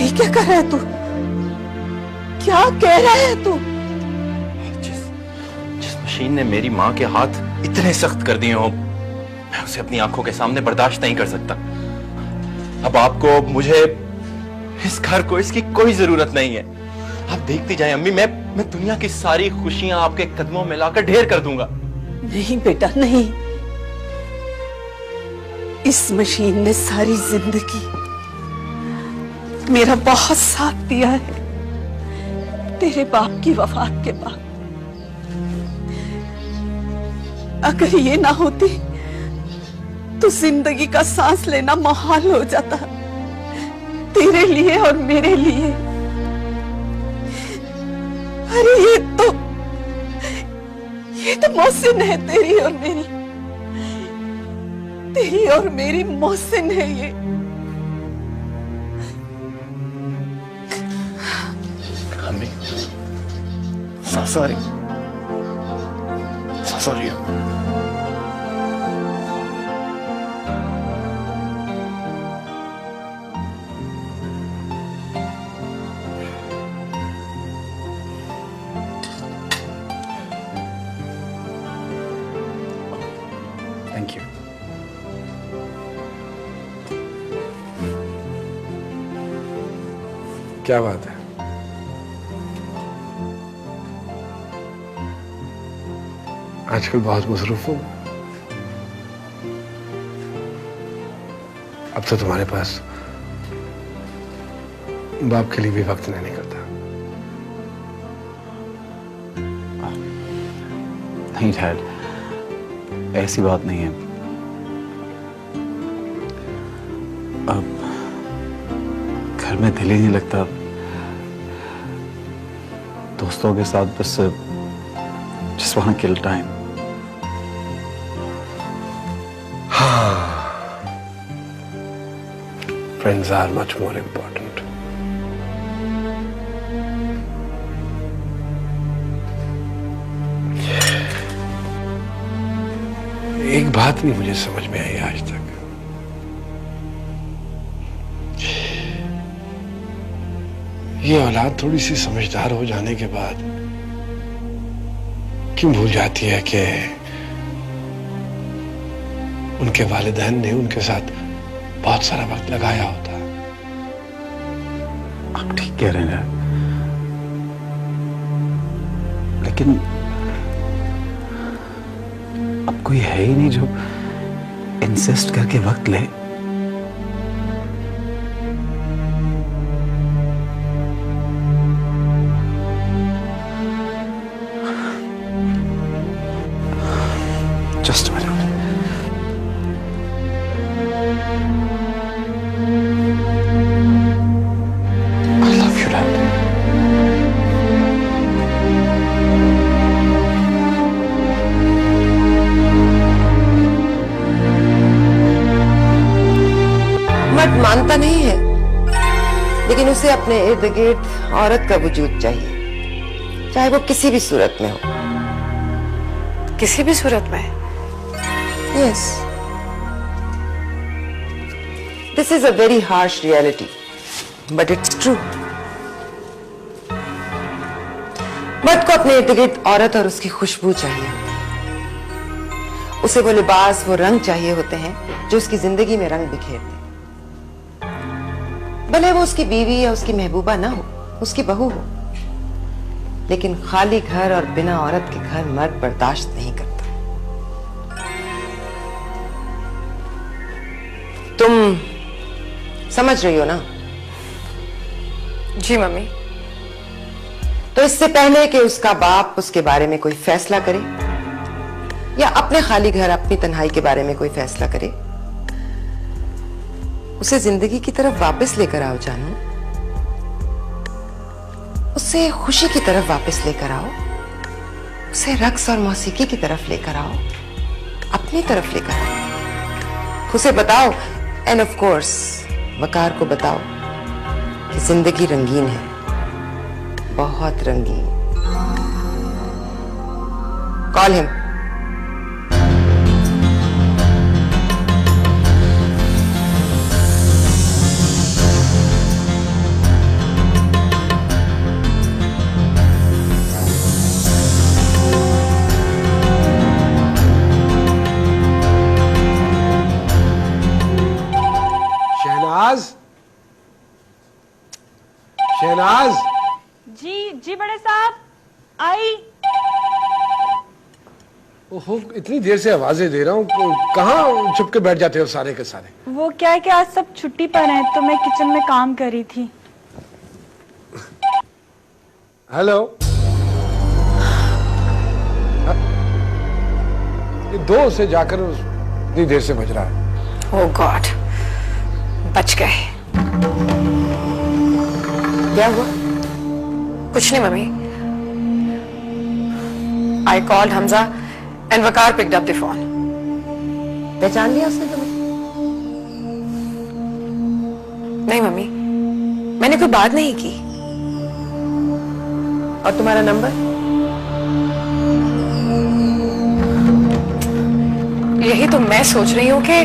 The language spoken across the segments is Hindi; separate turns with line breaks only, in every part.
ये क्या कर रहा है तू? क्या कह रहा है तू?
जिस मशीन ने मेरी माँ के हाथ इतने सख्त कर दिए हो, मैं उसे अपनी आंखों के सामने बर्दाश्त नहीं कर सकता। अब आपको, मुझे, इस घर को इसकी कोई जरूरत नहीं है। आप देखती जाएं अम्मी, मैं दुनिया की सारी खुशियां आपके कदमों में लाकर ढेर कर दूंगा।
नहीं बेटा नहीं, इस मशीन ने सारी जिंदगी मेरा बहुत साथ दिया है तेरे बाप की वफात के बाद। अगर ये ना होती तो जिंदगी का सांस लेना मुहाल हो जाता, तेरे लिए और मेरे लिए। अरे ये तो मोहसिन है, तेरी और मेरी मोहसिन है ये।
अम्मी, सॉरी। Thank you.
क्या बात है? आजकल बहुत मसरूफ हूं। अब तो तुम्हारे पास बाप के लिए भी वक्त नहीं निकलता।
नहीं डैड, ऐसी बात नहीं है। अब घर में दिल ही नहीं लगता। दोस्तों के साथ बस just want to kill time.
Friends are much more important. एक बात नहीं मुझे समझ में आई आज तक। ये औलाद थोड़ी सी समझदार हो जाने के बाद क्यों भूल जाती है कि उनके वालिदैन ने उनके साथ बहुत सारा वक्त लगाया होता।
आप ठीक कह रहे हैं, लेकिन अब कोई है ही नहीं जो इंसिस्ट करके वक्त ले। Just a minute. I love you, Dad.
मर्द मानता नहीं है, लेकिन उसे अपने इर्द गिर्द औरत का वजूद चाहिए, चाहे वो किसी भी सूरत में हो।
किसी भी सूरत में?
Yes. This is a very harsh reality, but it's true. मर्द को अपने इर्द गिर्द औरत और उसकी खुशबू चाहिए। उसे वो लिबास, वो रंग चाहिए होते हैं जो उसकी जिंदगी में रंग बिखेर दे। भले वो उसकी बीवी या उसकी महबूबा ना हो, उसकी बहू हो, लेकिन खाली घर और बिना औरत के घर मर्द बर्दाश्त नहीं करता। तुम समझ रही हो ना?
जी मम्मी।
तो इससे पहले कि उसका बाप उसके बारे में कोई फैसला करे या अपने खाली घर, अपनी तन्हाई के बारे में कोई फैसला करे, उसे जिंदगी की तरफ वापस लेकर आओ जानू। उसे खुशी की तरफ वापस लेकर आओ, उसे रक्स और मौसीकी की तरफ लेकर आओ, अपनी तरफ लेकर आओ। उसे बताओ, एंड ऑफ कोर्स वकार को बताओ कि जिंदगी रंगीन है, बहुत रंगीन। Call him.
शहनाज।
जी जी बड़े साहब, आई।
ओहो, इतनी देर से आवाजें दे रहा हूँ, कहाँ छुप के बैठ जाते हो सारे के सारे?
वो क्या है कि आज सब छुट्टी पर हैं, तो मैं किचन में काम कर रही थी।
हेलो। ये 2 से जाकर इतनी देर से बज रहा है।
ओह गॉड, बच गए। क्या हुआ? कुछ नहीं mummy. I called Hamza and Waqar picked up the phone. पहचान लिया उसने तुम्हें? नहीं मम्मी, मैंने कोई बात नहीं की। और तुम्हारा नंबर? यही तो मैं सोच रही हूं कि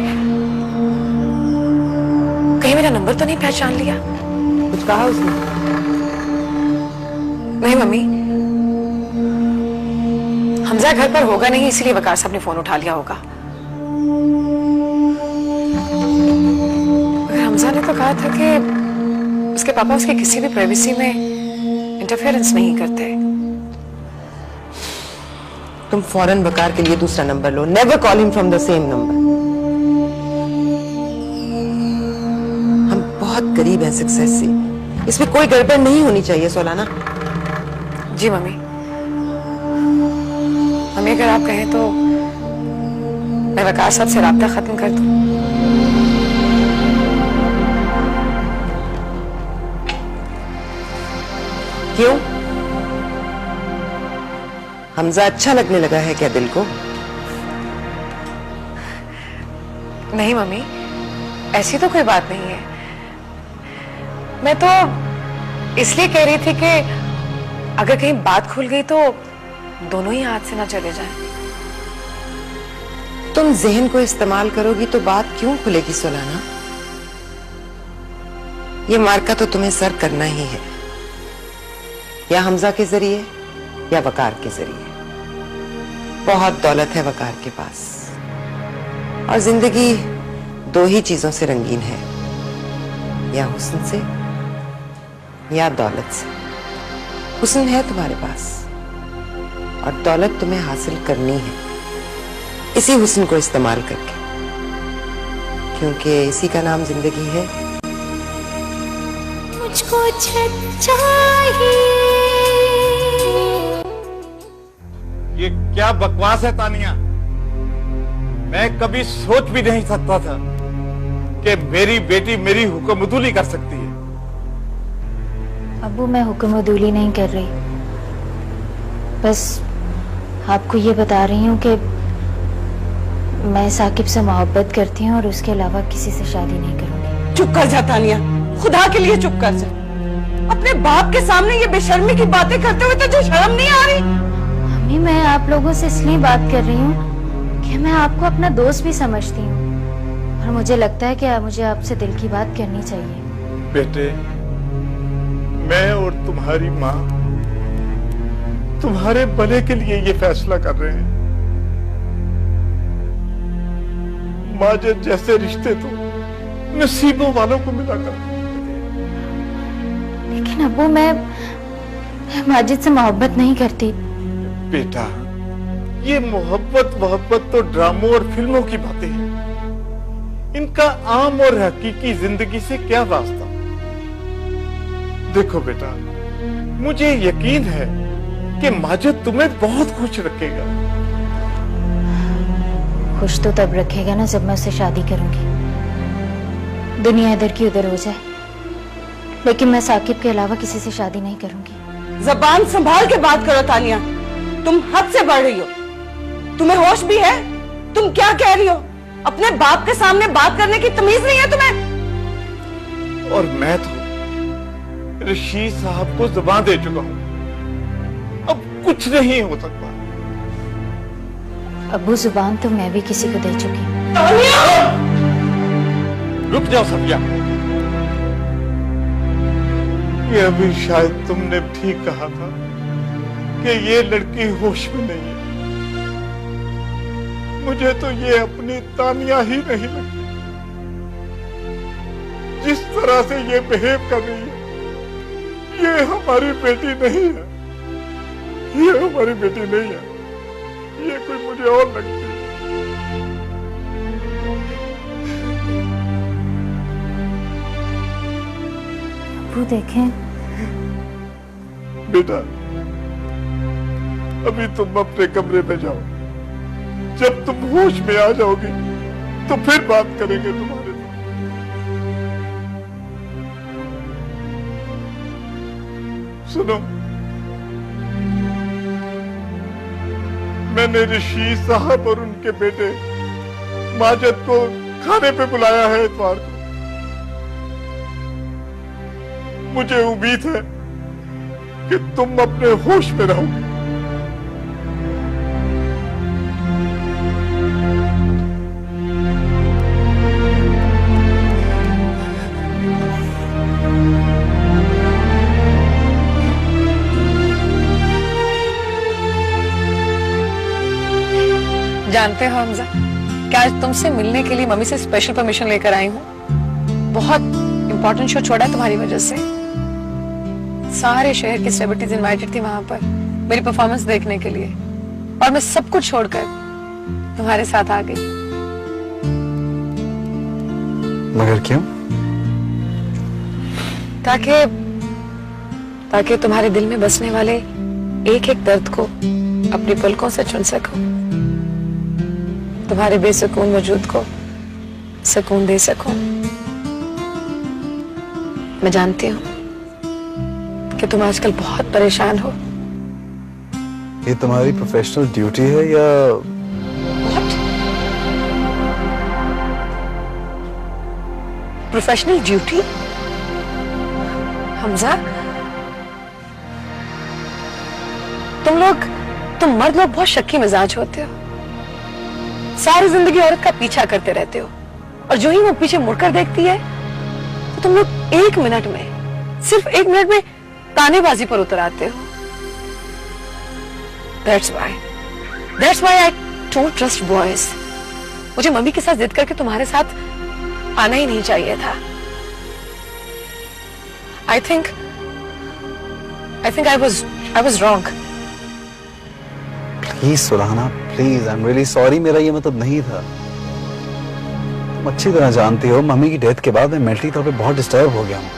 कहीं मेरा नंबर तो नहीं पहचान लिया। कुछ कहा उसने? नहीं मम्मी, हमजा घर पर होगा नहीं, इसलिए वकार साहब ने फोन उठा लिया होगा। मगर हमजा ने तो कहा था कि उसके पापा उसके किसी भी प्राइवेसी में इंटरफेरेंस नहीं करते। तुम फौरन वकार के लिए दूसरा number low. Never call him from the same number. हम बहुत करीब हैं सक्सेस से, इसमें कोई गड़बड़ नहीं होनी चाहिए सोलाना। जी मम्मी। मम्मी अगर आप कहें तो मैं वकार साहब से राब्ता खत्म कर दूं। क्यों? हमजा अच्छा लगने लगा है क्या दिल को? नहीं मम्मी, ऐसी तो कोई बात नहीं है। मैं तो इसलिए कह रही थी कि अगर कहीं बात खुल गई तो दोनों ही हाथ से ना चले जाएं। तुम जहन को इस्तेमाल करोगी तो बात क्यों खुलेगी सोलाना? ये मार्का तो तुम्हें सर करना ही है, या हमजा के जरिए या वकार के जरिए। बहुत दौलत है वकार के पास, और जिंदगी 2 ही चीजों से रंगीन है, या हुस्न से या दौलत से। हुस्न है तुम्हारे पास और दौलत तुम्हें हासिल करनी है, इसी हुस्न को इस्तेमाल करके, क्योंकि इसी का नाम जिंदगी है।
मुझको छत चाहिए।
ये क्या बकवास है तानिया? मैं कभी सोच भी नहीं सकता था कि मेरी बेटी मेरी हुक्मदुली कर सकती है।
अबू, मैं हुक्मदुली नहीं कर रही, बस आपको ये बता रही हूँ कि मैं साकिब से मोहब्बत करती हूँ और उसके अलावा किसी से शादी नहीं करूंगी।
चुप कर जा तानिया, खुदा के लिए चुप कर जा। अपने बाप के सामने ये बेशर्मी की बातें करते हुए तुझे शर्म नहीं आ रही?
मम्मी, मैं आप लोगों से इसलिए बात कर रही हूँ कि मैं आपको अपना दोस्त भी समझती हूँ, और मुझे लगता है कि मुझे आपसे दिल की बात करनी चाहिए।
बेटे, मैं और तुम्हारी माँ तुम्हारे भले के लिए ये फैसला कर रहे हैं। माजिद जैसे रिश्ते तो नसीबों वालों को मिला कर।
लेकिन अबू, मैं माजिद से मोहब्बत नहीं करती।
बेटा, ये मोहब्बत तो ड्रामों और फिल्मों की बातें हैं। इनका आम और हकीकी जिंदगी से क्या वास्ता? देखो बेटा, मुझे यकीन है कि माजिद तुम्हें बहुत खुश रखेगा।
खुश तो तब रखेगा ना जब मैं उससे शादी करूंगी। दुनिया इधर की उधर हो जाए, लेकिन मैं साकिब के अलावा किसी से शादी नहीं करूंगी।
जबान संभाल के बात करो तानिया, तुम हद से बढ़ रही हो। तुम्हें होश भी है? तुम क्या कह रही हो? अपने बाप के सामने बात करने की तमीज नहीं है तुम्हें?
और मैं तो रशीद साहब को जुबान दे चुका हूं, अब कुछ नहीं हो सकता।
अबू, जुबान तो मैं भी किसी को दे चुकी हूँ।
रुक जाओ सफिया, ये अभी शायद तुमने ठीक कहा था कि ये लड़की होश में नहीं है। मुझे तो ये अपनी तानिया ही नहीं लगती। जिस तरह से ये बिहेव कर रही है, ये हमारी बेटी नहीं है, ये हमारी बेटी नहीं है, ये कोई मुझे और लगती है।
वो देखें।
बेटा, अभी तुम अपने कमरे में जाओ, जब तुम होश में आ जाओगी तो फिर बात करेंगे तुम्हारे साथ। सुनो, मैंने ऋषि साहब और उनके बेटे माजिद को खाने पे बुलाया है इतवार को। मुझे उम्मीद है कि तुम अपने होश में रहोगे।
जानते हो हमजा, क्या आज तुमसे मिलने के लिए मम्मी से स्पेशल परमिशन लेकर आई हूँ। बहुत इंपॉर्टेंट शो छोड़ा है तुम्हारी वजह से। सारे शहर की सेलिब्रिटीज इनवाइटेड थी वहां पर मेरी परफॉर्मेंस देखने के लिए, और मैं सब कुछ छोड़कर तुम्हारे साथ आ गई।
मगर क्यों?
ताकि तुम्हारे दिल में बसने वाले एक एक दर्द को अपनी पलकों से चुन सकूं, तुम्हारे बेसुकून वजूद को सुकून दे सकूं। मैं जानती हूँ कि तुम आजकल बहुत परेशान हो।
ये तुम्हारी प्रोफेशनल ड्यूटी है या?
What? Professional duty? हमजा, तुम मर्द लोग बहुत शक्की मिजाज होते हो। सारी जिंदगी औरत का पीछा करते रहते हो, और जो ही वो पीछे मुड़कर देखती है तो तुम लोग एक मिनट में, सिर्फ एक मिनट में तानेबाजी पर उतर आते हो। That's why I don't trust boys. मुझे मम्मी के साथ जिद करके तुम्हारे साथ आना ही नहीं चाहिए था। I think I was wrong.
Please Sulhana, please, I am really sorry. मेरा ये मतलब नहीं था। तुम अच्छी तरह जानती हो मम्मी की डेथ के बाद मैं मेंटली तौर पे बहुत डिस्टर्ब हो गया हूँ।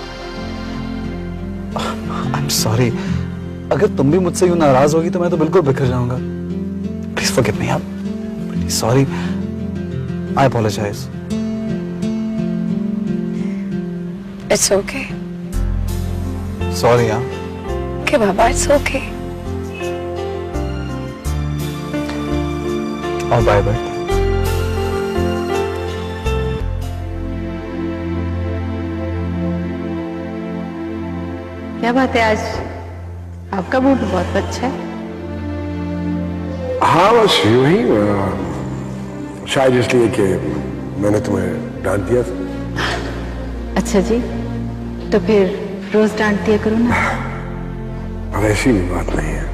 I am sorry. अगर तुम भी मुझसे यूं नाराज होगी तो मैं तो बिल्कुल बिखर जाऊंगा। Please forgive me. I am really sorry. I apologise.
It's okay.
Sorry. हाँ,
Okay, बाबा, it's okay.
और बाय बाय।
क्या बात है, आज आपका मूड बहुत अच्छा है।
हाँ बस यूं ही, शायद इसलिए कि मैंने तुम्हें डांट दिया था।
अच्छा जी, तो फिर रोज डांट दिया करो ना।
अब ऐसी बात नहीं है।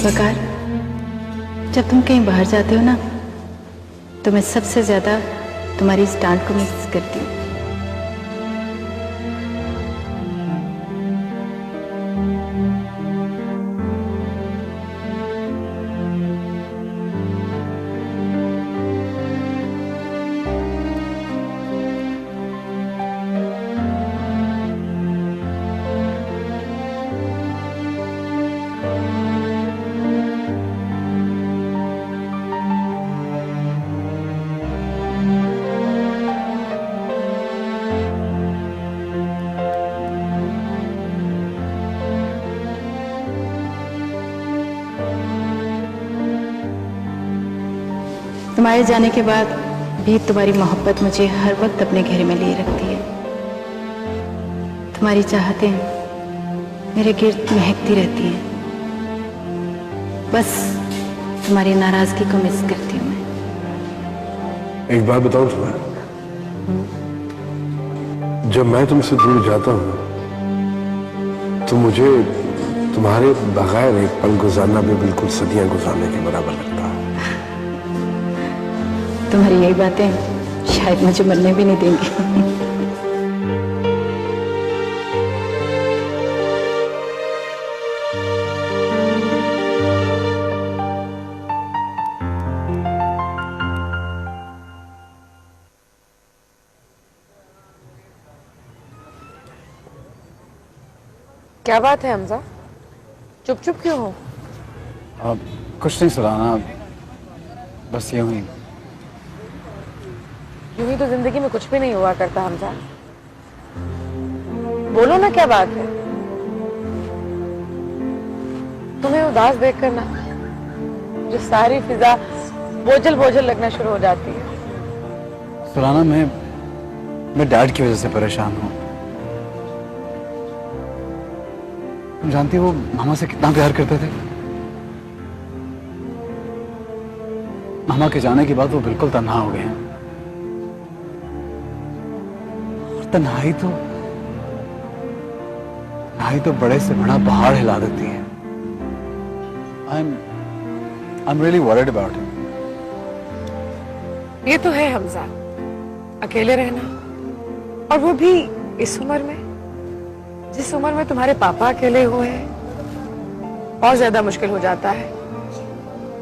वकार, जब तुम कहीं बाहर जाते हो ना तो मैं सबसे ज्यादा तुम्हारी इस डांट को मिस करती हूँ। तुम्हारे जाने के बाद भी तुम्हारी मोहब्बत मुझे हर वक्त अपने घेरे में लिए रखती है। तुम्हारी चाहतें मेरे गिर्द महकती रहती हैं। बस तुम्हारी नाराजगी को मिस करती हूँ मैं।
एक बात बताऊं तुम्हें, जब मैं तुमसे दूर जाता हूं तो मुझे तुम्हारे बगैर एक पल गुजारना भी बिल्कुल सदियां गुजारने के बराबर लगता है।
तुम्हारी यही बातें शायद मुझे मरने भी नहीं देंगी।
क्या बात है हमजा, चुप चुप क्यों हो?
कुछ नहीं सुनाना, बस यूं ही।
यूं ही तो जिंदगी में कुछ भी नहीं हुआ करता हमजा। बोलो ना, क्या बात है? तुम्हें उदास देखकर ना जो सारी फिजा बोझल बोझल लगना शुरू हो जाती है।
सुनाना, मैं डैड की वजह से परेशान हूँ। तुम जानती हो वो मामा से कितना प्यार करते थे। मामा के जाने के बाद वो बिल्कुल तन्हा हो गए हैं। और तन्हाई तो बड़े से बड़ा पहाड़ हिला देती है। I'm really worried about him.
ये तो है हमजा, अकेले रहना, और वो भी इस उम्र में, जिस उम्र में तुम्हारे पापा अकेले हुए हैं, और ज्यादा मुश्किल हो जाता है,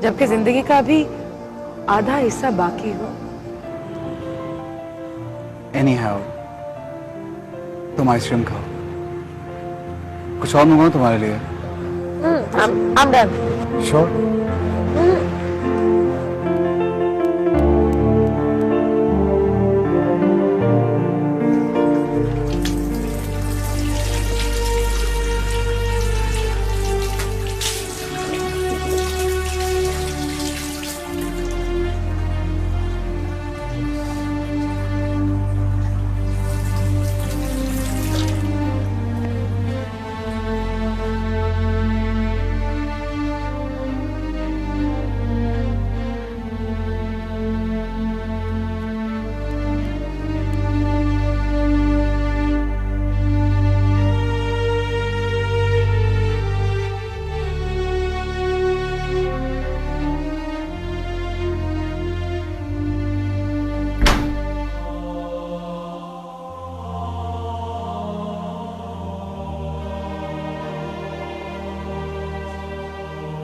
जबकि जिंदगी का भी आधा हिस्सा बाकी हो।
Anyhow, तुम आइसक्रीम खाओ, कुछ और मंगाओ तुम्हारे लिए।
I'm done.
Sure?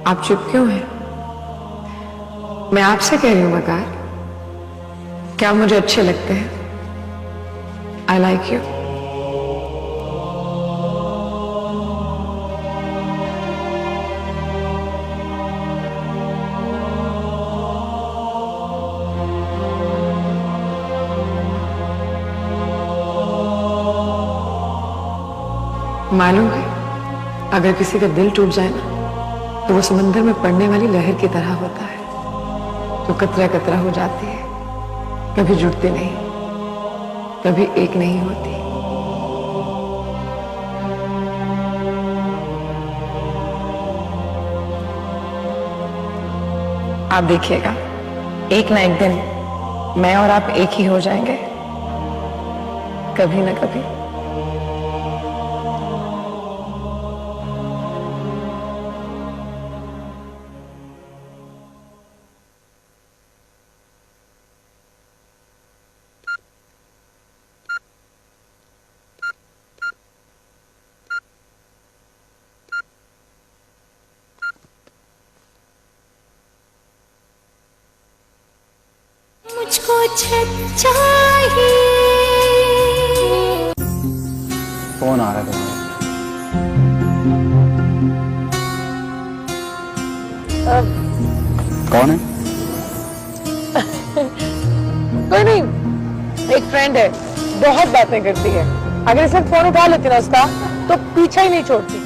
आप चुप क्यों हैं? मैं आपसे कह रही हूं मकार, क्या मुझे अच्छे लगते हैं? I like you. मालूम है, अगर किसी का दिल टूट जाए ना, तो वो समंदर में पड़ने वाली लहर की तरह होता है, जो कतरा कतरा हो जाती है, कभी जुड़ती नहीं, कभी एक नहीं होती। आप देखिएगा, एक ना एक दिन मैं और आप एक ही हो जाएंगे, कभी ना कभी।
मुझको छत चाहिए।
फोन आ रहा है तुम्हारा। कौन है?
कोई नहीं, एक फ्रेंड है, बहुत बातें करती है। अगर इस वक्त फोन उठा लेती ना उसका, तो पीछा ही नहीं छोड़ती।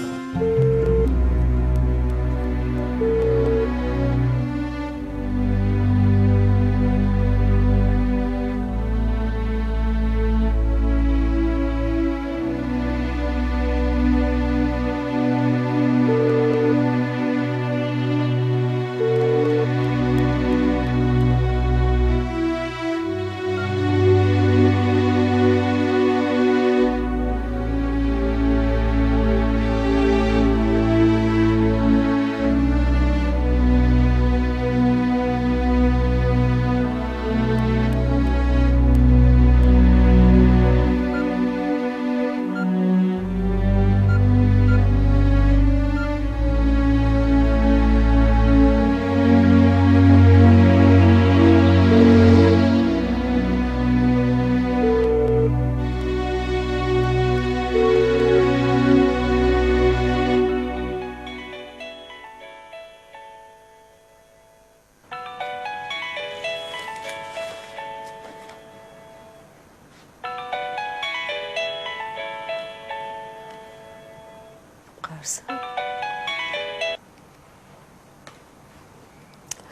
वकार साहब।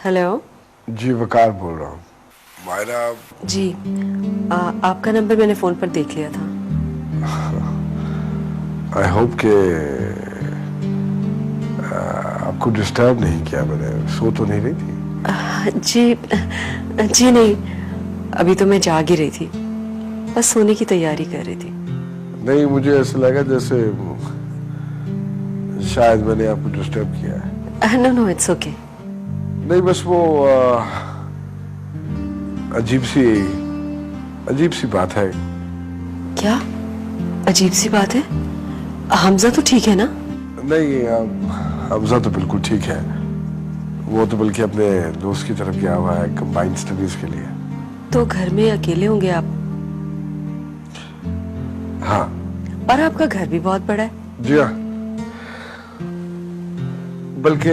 हेलो
जी वकार बोल रहा हूँ। मायरा
जी, आपका नंबर मैंने फोन पर देख लिया था।
आई होप के आपको डिस्टर्ब नहीं किया मैंने, सो तो नहीं रही थी?
जी नहीं, अभी तो मैं जाग ही रही थी, बस सोने की तैयारी कर रही थी।
नहीं, मुझे ऐसा लगा जैसे शायद मैंने आपको डिस्टर्ब किया है।
No no, it's okay.
नहीं, बस वो अजीब सी बात है।
क्या अजीब सी बात है? हमजा तो ठीक है ना?
नहीं, हमजा तो बिल्कुल ठीक है। वो तो बल्कि अपने दोस्त की तरफ गया हुआ है कंबाइंड स्टडीज के लिए।
तो घर में अकेले होंगे आप?
हाँ।
और आपका घर भी बहुत बड़ा है।
जी हाँ, बल्कि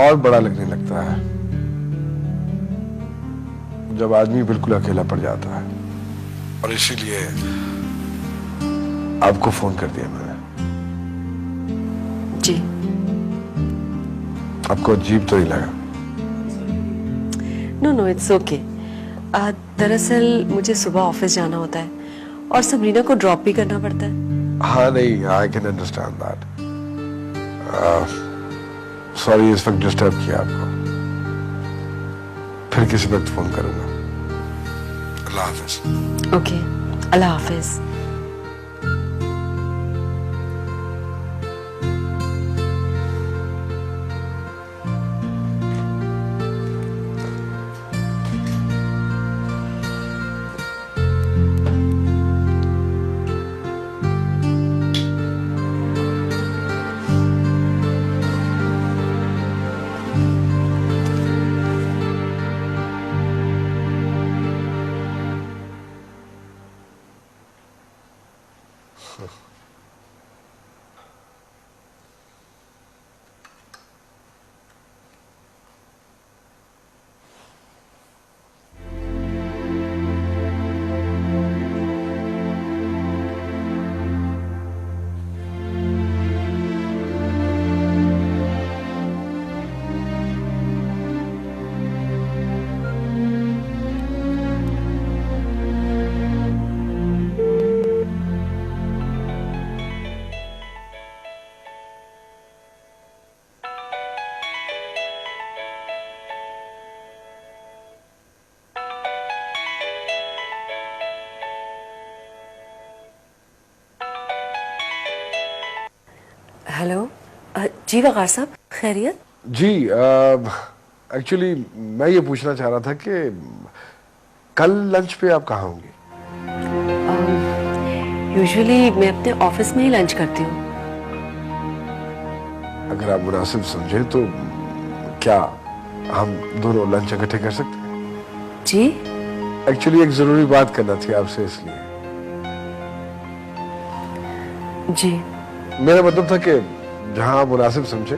और बड़ा लगने लगता है जब आदमी बिल्कुल अकेला पड़ जाता है, और इसीलिए आपको फोन कर दिया मैंने।
जी।
आपको अजीब तो नहीं लगा?
No no, it's okay. दरअसल मुझे सुबह ऑफिस जाना होता है और सबरीना को ड्रॉप भी करना पड़ता है।
हाँ, नहीं, I can understand that. Sorry इस वक्त डिस्टर्ब किया आपको, फिर किसी वक्त फोन करूंगा। अल्लाह हाफिज।
ओके, अल्लाह हाफिज। हेलो, जी वकार साहब, खैरियत?
जी, एक्चुअली मैं ये पूछना चाह रहा था कि कल लंच पे आप कहाँ होंगी?
यूजुअली मैं अपने ऑफिस में ही लंच करती हूँ।
अगर आप मुनासिब समझे तो क्या हम दोनों लंच इकट्ठे कर सकते हैं?
जी?
एक्चुअली एक जरूरी बात करना थी आपसे, इसलिए।
जी।
मेरा मतलब था कि जहां आप मुनासिब समझे,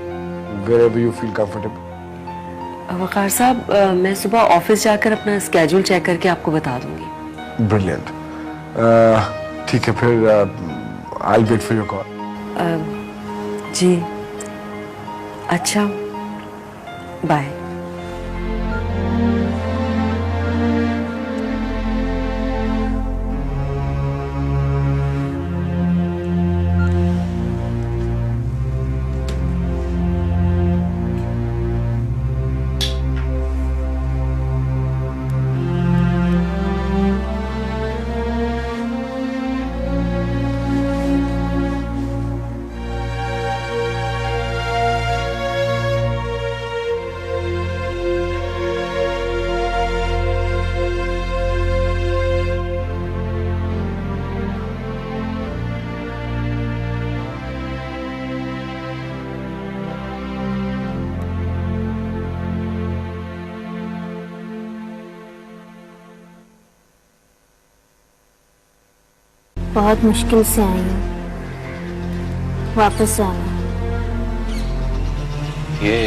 wherever you feel comfortable।
वकार साहब, मैं सुबह ऑफिस जाकर अपना स्केड्यूल चेक करके आपको बता दूंगी।
ब्रिलियंट। ठीक है, फिर I'll wait for your call।
जी, अच्छा, बाय।
बहुत मुश्किल से आई हूँ, वापस जाना।
ये